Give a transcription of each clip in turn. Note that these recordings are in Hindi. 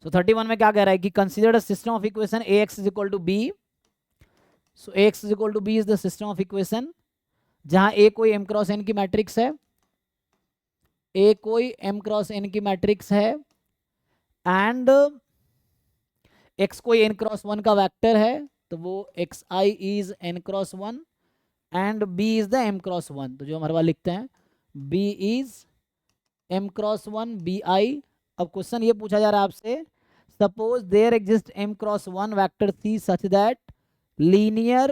सो 31 में क्या कह रहा है कि consider a system of equation ax is equal to b. So ax is equal to b is the system of equation जहां a कोई m क्रॉस n की मैट्रिक्स है, a कोई m क्रॉस n की मैट्रिक्स है एंड x कोई n क्रॉस 1 का वेक्टर है, तो वो xi is n cross 1 and b is the m cross 1. तो जो हमारे पास लिखते हैं b is m cross 1 bi. अब क्वेश्चन ये पूछा जा रहा है आपसे, suppose there exist m cross 1 vector c such that linear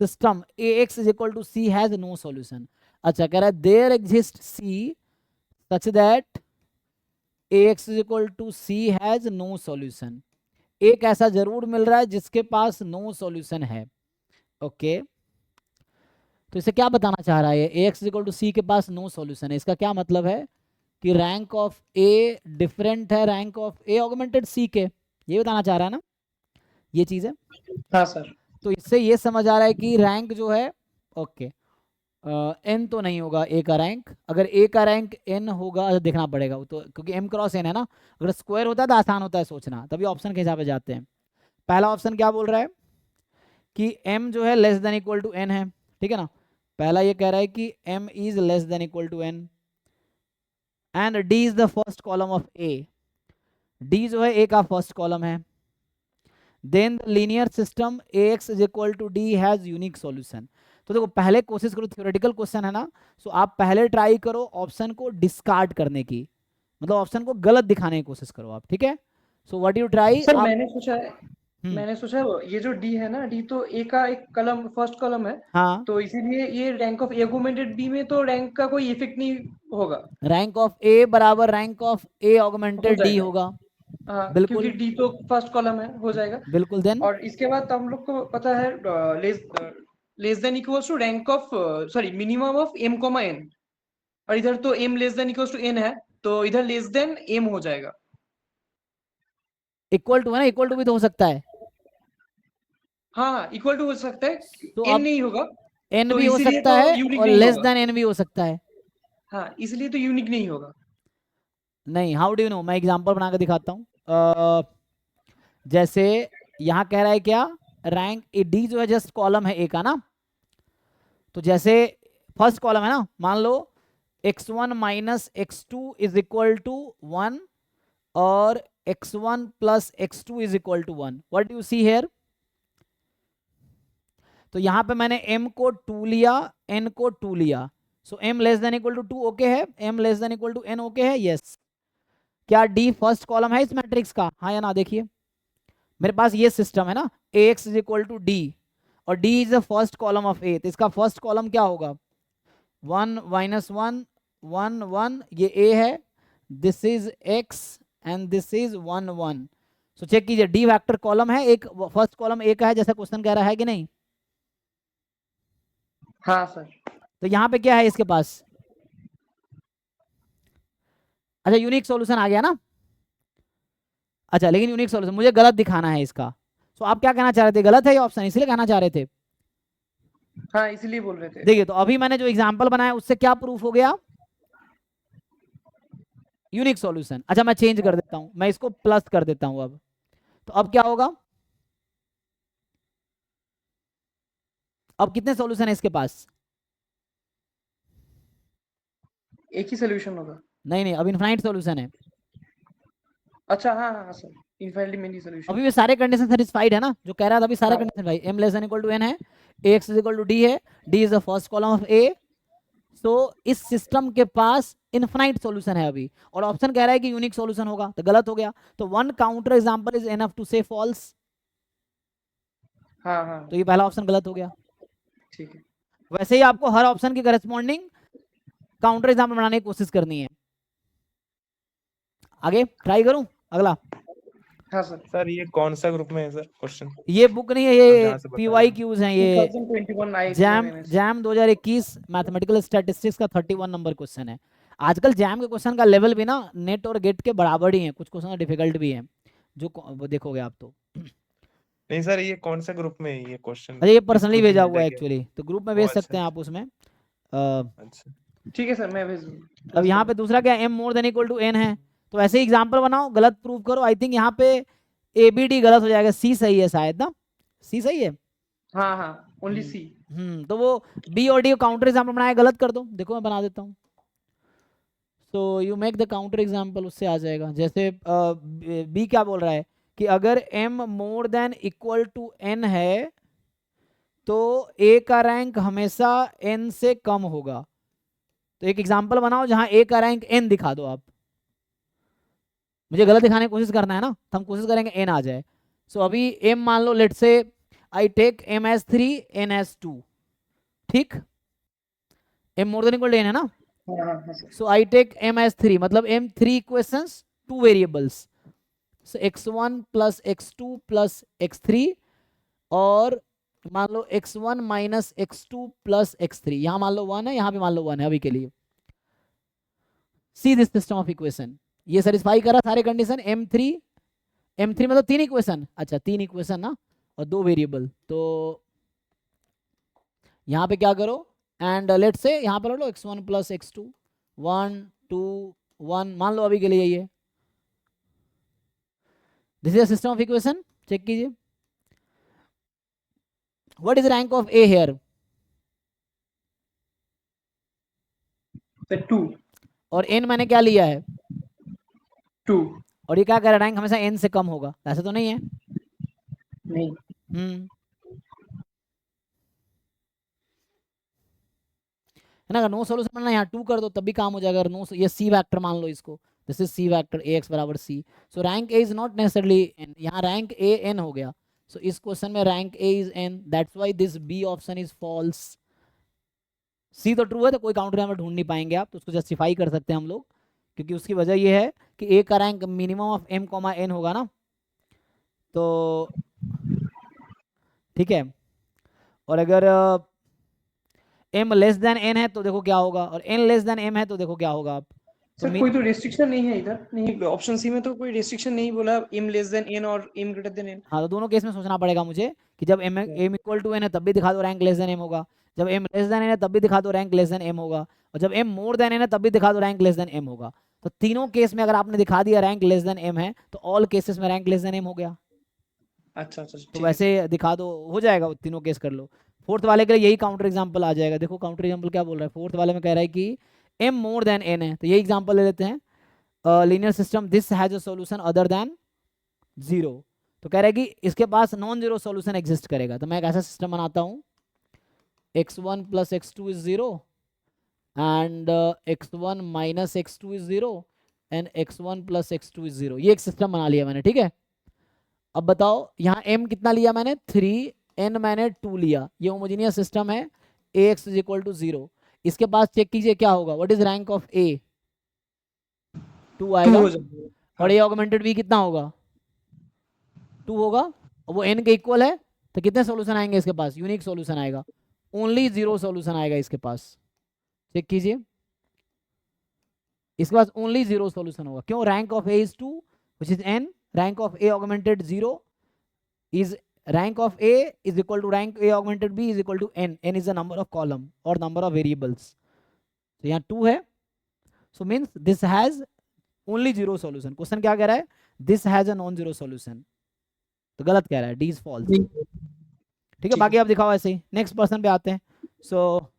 system ax is equal to c has no solution. अच्छा, कह रहा है there exist c such that ax is equal to c has no solution. एक ऐसा जरूर मिल रहा है जिसके पास नो सॉल्यूशन है. ओके, तो इसे क्या बताना चाह रहा है, ax is equal to c के पास नो सॉल्यूशन है. इसका क्या मतलब है कि रैंक ऑफ a डिफरेंट है rank of a augmented c के, ये बताना चाह रहा है ना, ये चीज है. हाँ सर. तो इससे ये समझ आ रहा है कि रैंक जो है, ओके, n तो नहीं होगा a का रैंक. अगर a का रैंक n होगा तो देखना पड़ेगा वो तो, क्योंकि m क्रॉस n है ना. अगर स्क्वायर होता है तो आसान होता है सोचना, तभी ऑप्शन के हिसाब से जाते हैं. पहला ऑप्शन क्या बोल रहा है कि m जो है less than equal to n है, ठीक है ना. पहला ये कह रहा है कि m is less than equal to n and d is the first column of a. d जो है a का फर्स्ट कॉलम है. Then the linear system ax is equal to d has unique solution. तो देखो पहले कोशिश करो, थ्योरेटिकल क्वेश्चन है ना, सो आप पहले ट्राई करो ऑप्शन को डिस्कार्ड करने की, मतलब ऑप्शन को गलत दिखाने की कोशिश करो आप, ठीक है. So what you try sir आप. मैंने सोचा ये जो डी है ना, डी तो ए का एक कलम फर्स्ट कॉलम है. हाँ, तो इसीलिए ये रैंक ऑफ एगुमेंटेड बी में तो रैंक का कोई इफेक्ट नहीं होगा. रैंक ऑफ ए बराबर रैंक ऑफ ए हो ऑगमेंटेड डी जाएगा. होगा. हाँ, क्योंकि बिल्कुल डी तो फर्स्ट कॉलम है, हो जाएगा. बिल्कुल. देन और इसके बाद हम लोग को पता है less than equals to rank of sorry minimum of m comma n. और इधर तो m less than equals to n है, तो इधर लेस देन m हो जाएगा. इक्वल टू है ना, इक्वल टू भी तो हो सकता है. हाँ, इक्वल टू हो सकता है, तो n अब नहीं होगा. एन तो भी हो इसीलिए सकता तो है यूनिक और नहीं लेस होगा. देन एन भी हो सकता है. हाँ, इसलिए तो यूनिक नहीं होगा. नहीं, हाउ डू यू नो, मैं एग्जांपल बना के दिखाता हूँ. जैसे यहाँ कह रहा है क्या, रैंक डी जो है जस्ट कॉलम है ए का ना. तो जैसे फर्स्ट कॉलम है ना, मान लो x1 minus x2 is equal to 1 और x1 plus x2 is equal to 1. What do you see here. तो यहाँ पे मैंने m को 2 लिया, n को 2 लिया. So m less than equal to 2 okay है, m less than equal to n okay है. यस. क्या d फर्स्ट कॉलम है इस मैट्रिक्स का, हाँ या ना. देखिए मेरे पास ये सिस्टम है ना, ax is equal to D और d is the first column of a. तो इसका फर्स्ट कॉलम क्या होगा, 1 माइनस 1 1 1, ये a है, this is x and this is 1 1. So check कीजिए, d वेक्टर कॉलम है, एक फर्स्ट कॉलम a का है जैसा क्वेश्चन कह रहा है कि नहीं. हाँ सर. तो यहाँ पे क्या है इसके पास, अच्छा यूनिक सॉल्यूशन आ गया ना. अच्छा, लेकिन यूनिक सॉल्यूशन मुझे गलत दिखाना है इसका. तो आप क्या कहना चाह रहे थे, गलत है ये ऑप्शन, इसलिए कहना चाह रहे थे. हाँ, इसीलिए बोल रहे थे. देखिए, तो अभी मैंने जो एग्जांपल बनाया उससे क्या प्रूफ हो गया, यूनिक सॉल्यूशन. अच्छा, मैं चेंज कर देता हूं, मैं इसको प्लस कर देता हूं अब. तो अब क्या होगा, अब कितने सॉल्यूशन है इसके पास. एक ही सोल्यूशन होगा. नहीं नहीं, अब इनफाइनाइट सॉल्यूशन है. अच्छा, हाँ हाँ सर, इनफाइनाइटली मेनी सोल्यूशन. अभी भी सारे कंडीशन सेटिस्फाइड है ना, जो कह रहा था अभी सारे हाँ. कंडीशन भाई, m less than equal to n है, ax is equal to d है, d is the first column of a. तो इस सिस्टम के पास इनफाइनाइट सॉल्यूशन है अभी, और ऑप्शन कह रहा है कि यूनिक सॉल्यूशन होगा, तो गलत हो गया. तो one counter example is enough to say false. हाँ हाँ, तो ये पहला ऑप्शन गलत हो गया. ठीक है. वैसे ही आपको हर ऑप्शन की करस्पॉन्डिंग काउंटर एग्जाम्पल बनाने की कोशिश करनी है. आगे ट्राई करूं अगला. हाँ सर. सर ये कौन सा ग्रुप में है सर क्वेश्चन, ये बुक नहीं है, आप ये जहाँ से बता रहे पीवाई हैं? क्यूज हैं, ये 2021 आई जैम 2021 मैथमेटिकल स्टैटिस्टिक्स का 31 नंबर क्वेश्चन है. आजकल जैम के क्वेश्चन का लेवल भी ना नेट और गेट के बराबर ही है, कुछ क्वेश्चन डिफिकल्ट भी है, जो वो देखोगे आप तो. नहीं सर, ये कौन सा ग्रुप में है ये क्वेश्चन? अरे ये पर्सनली किसको भेजा भेजा हुआ है गया? एक्चुअली, तो ग्रुप में ओ, भेज अच्छा सकते हैं अच्छा आप उसमें. अच्छा. ठीक है सर, मैं भेज दूँ. अब यहाँ पे दूसरा क्या, m more than equal to n है, तो ऐसे एग्जाम्पल बनाओ, गलत प्रूव करो। आई थिंक यहाँ पे ABD गलत हो जाएगा, C सही है शायद ना, C सही है। हाँ हाँ, ओनली सी। तो वो B और D को काउंटर एग्जाम्पल बनाया, गलत कर दो। देखो मैं बना देता हूँ। So you make the counter example, उससे आ जाएगा। जैसे B क्या बोल रहा है कि अगर M more than equal to N है तो A का रैंक हमेशा N से कम होगा। तो एक एग्जाम्पल बनाओ जहां A का रैंक N दिखा दो आप। मुझे गलत दिखाने की कोशिश करना है ना, तो हम कोशिश करेंगे N आ जाए। सो अभी M मान लो, let say I take M as 3 N as 2, ठीक। M more than equal to N है ना, हाँ हाँ sir. So I take M as 3, मतलब M 3 equations 2 variables, so x1 plus x2 plus x3, और मान लो x1 minus x2 plus x3। यहाँ मान लो 1 है, यहाँ भी मान लो 1 है अभी के लिए। See this system of equation, ये सेटिस्फाई करा सारे कंडीशन। M3 मतलब 3 इक्वेशन, अच्छा 3 इक्वेशन ना, और 2 वेरिएबल। तो यहाँ पे क्या करो, एंड लेट से यहाँ पर लो x1 प्लस x2, 1 2 1 मान लो अभी के लिए ये। This is system of equation, check कीजिए। What is rank of A here? Sir 2 और N मैंने क्या लिया है? 2 और ये क्या कह रहा है, रैंक हमेशा N से कम होगा, ऐसा तो नहीं है? नहीं। है ना। अगर नो सोल्यूशन बनना, यहाँ 2 कर दो तब भी काम हो जाएगा। अगर नो, ये C वेक्टर मान लो इसको, this is C vector AX बराबर C। So rank A is not necessarily N, यहाँ रैंक A N हो गया। सो इस क्वेश्चन में rank A is N, that's why this B option is false. C तो ट्रू है, तो कोई काउंटर यहाँ पर ढूंढ नहीं पाएंगे आप, तो उसको जस्टिफाई कर सकते हैं हम लोग, क्योंकि उसकी वजह ये है कि A का rank minimum of M comma N होगा ना, तो ठीक है। और अगर M लेस देन N है तो देखो क्या होगा, और N लेस देन M है तो देखो क्या होगा आप। तो सर कोई तो रेस्ट्रिक्शन नहीं है इधर, नहीं ऑप्शन सी में तो कोई रेस्ट्रिक्शन नहीं बोला, m लेस देन n और m ग्रेटर देन n। हाँ, तो दोनों केस में सोचना पड़ेगा मुझे कि जब M इक्वल टू N है तब भी दिखा दो रैंक लेस देन M होगा, जब M लेस देन N है तब भी दिखा दो रैंक लेस देन M होगा, और जब M मोर देन N है तब भी दिखा दो रैंक लेस देन M होगा। तो तीनों केस में अगर आपने दिखा दिया रैंक लेस देन M है तो ऑल केसेस में रैंक लेस देन M हो गया। अच्छा अच्छा तो ठीक है। वैसे दिखा दो, हो जाएगा, तीनों केस कर लो। फोर्थ वाले के लिए यही काउंटर एग्जाम्पल आ जाएगा। देखो काउंटर एग्जाम्पल क्या बोल रहा है, फोर्थ वाले में कह रहा है कि M मोर देन N है, तो यही एग्जाम्पल ले लेते हैं। Linear system this has a solution other than 0, तो कह रहा है कि इसके पास नॉन जीरो सॉल्यूशन एग्जिस्ट करेगा। तो मैं एक ऐसा सिस्टम बनाता हूँ, x1 plus x2 is 0 and x1 minus x2 is 0 and x1 plus x2 is 0। ये एक सिस्टम बना लिया मैंने, ठीक है। अब बताओ यहाँ m कितना लिया मैंने, 3, n मैंने 2 लिया। ये होमोजेनियस सिस्टम है, ax इज इक्वल टू 0। इसके पास चेक कीजिए क्या होगा, what is rank of A? 2 आएगा। हो जाएगा। और A ऑगमेंटेड B कितना होगा? 2 होगा, और वो n के इक्वल है, तो कितने सॉल्यूशन आएंगे इसके पास? यूनिक सॉल्यूशन आएगा, ओनली 0 सॉल्यूशन आएगा इसके पास। चेक कीजिए, इसके पास ओनली 0 सॉल्यूशन होगा। क्यों? Rank of A is 2 which is n, rank of A augmented 0 is rank of A is equal to rank A augmented B is equal to n. n is the number of column or number of variables. तो यहाँ 2 है, so means this has only 0 solution. Question क्या कह रहा है, this has a non zero solution, तो गलत कह रहा है, D is false। ठीक है, बाकी आप दिखाओ ऐसे ही। नेक्स्ट पर्सन पे आते हैं। सो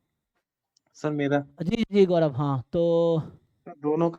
सर मेरा जी जी गौरव, हाँ तो दोनों